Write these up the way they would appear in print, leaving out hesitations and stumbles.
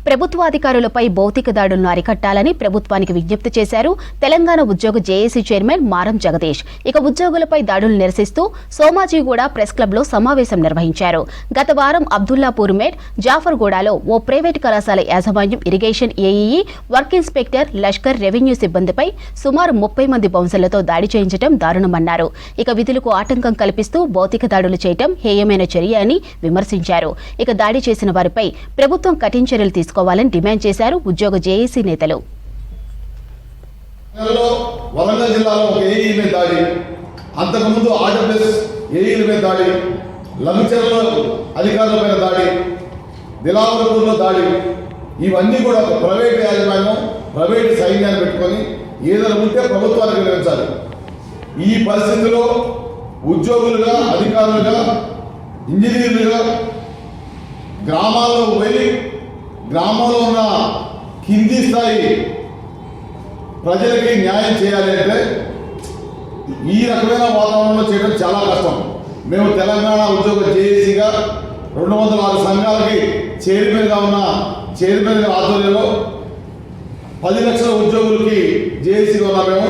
ప్రభుత్వాధికారులపై భౌతిక దాడులను అరికట్టాలని ప్రభుత్వానికి విజ్ఞప్తి చేశారు తెలంగాణ ఉద్యోగ జేఏసీ చైర్మన్ మారం జగదీష్. ఇక ఉద్యోగులపై దాడులు నిరసిస్తూ సోమాజిగూడ ప్రెస్ క్లబ్లో సమావేశం నిర్వహించారు. గత వారం అబ్దుల్లాపూర్ మేడ్ జాఫర్గూడలో ఓ ప్రైవేటు కళాశాల యాజమాన్యం irrigation AEE work inspector Lashkar revenue సిబ్బందిపై సుమారు 30 మంది బౌన్సర్లతో దాడి చేయించడం దారుణమన్నారు. ఇక విధులకు ఆటంకం కల్పిస్తూ భౌతిక దాడులు చేయడం హేయమైన చర్య అని విమర్శించారు. ఇక దాడి చేసిన వారిపై ప్రభుత్వం కఠిన చర్యలు తీసుకోవాలని డిమాండ్ చేశారు ఉద్యోగ జేఏసీ నేతలు. వరంగల్ జిల్లాలో ఒక ఏఈ మీద దాడి, అంతకుముందు ఆర్డబ్ల్యూఎస్ ఏఈల మీద దాడి, లమిచర్ల అధికారుల మీద దాడి, దిలావరపూర్లో దాడి, ఇవన్నీ కూడా ఒక ప్రైవేట్ యాజమాన్యం ప్రైవేట్ సైన్యాన్ని పెట్టుకొని ఏదైనా ఉంటే ప్రభుత్వానికి వివరించాలి. ఈ పరిస్థితిలో ఉద్యోగులుగా, అధికారులుగా, ఇంజనీర్లుగా గ్రామాల్లో వెళ్ళి గ్రామంలో ఉన్న కింది స్థాయి ప్రజలకి న్యాయం చేయాలి అంటే ఈ రకమైన వాతావరణంలో చేయడం చాలా కష్టం. మేము తెలంగాణ ఉద్యోగ జేఏసీగా 206 సంఘాలకి చైర్మన్గా ఉన్న చైర్మన్ ఆధ్వర్యంలో 10 లక్షల ఉద్యోగులకి జేఏసీగా ఉన్న మేము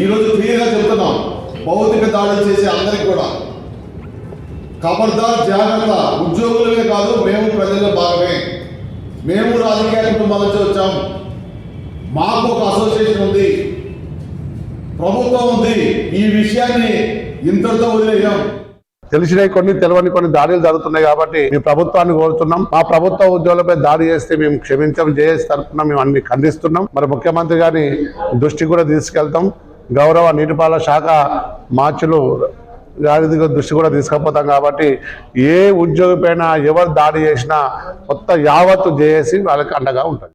ఈరోజు క్లియర్గా చెప్తున్నాం, భౌతిక దాడులు చేసే అందరికీ కూడా ఖబర్దార్, జాగ్రత్త. ఉద్యోగులమే కాదు, మేము ప్రజల్లో భాగమే. మేము రాజకీయ కుటుంబాల నుంచి వచ్చాము. మాకు ఒక అసోసియేషన్ ఉంది, ప్రభుత్వం ఉంది. ఈ విషయాన్ని ఇంతటితో వదిలేయాం. తెలిసిన కొన్ని తెలియని కొన్ని దాడులు జరుగుతున్నాయి కాబట్టి మేము ప్రభుత్వాన్ని కోరుతున్నాం. మా ప్రభుత్వ ఉద్యోగులపై దాడి చేస్తే మేము క్షమించం, జేఏసీ తరఫున మేము అన్ని ఖండిస్తున్నాం. మరి ముఖ్యమంత్రి గారి దృష్టికి కూడా తీసుకెళ్తాం. గౌరవ నీటిపారుదల శాఖ మార్చులు గారి దృష్టి కూడా తీసుకుపోతాం. కాబట్టి ఏ ఉద్యోగి పైన ఎవరు దాడి చేసినా మొత్తం యావత్తు జేఏసీ వాళ్ళకి అండగా ఉంటుంది.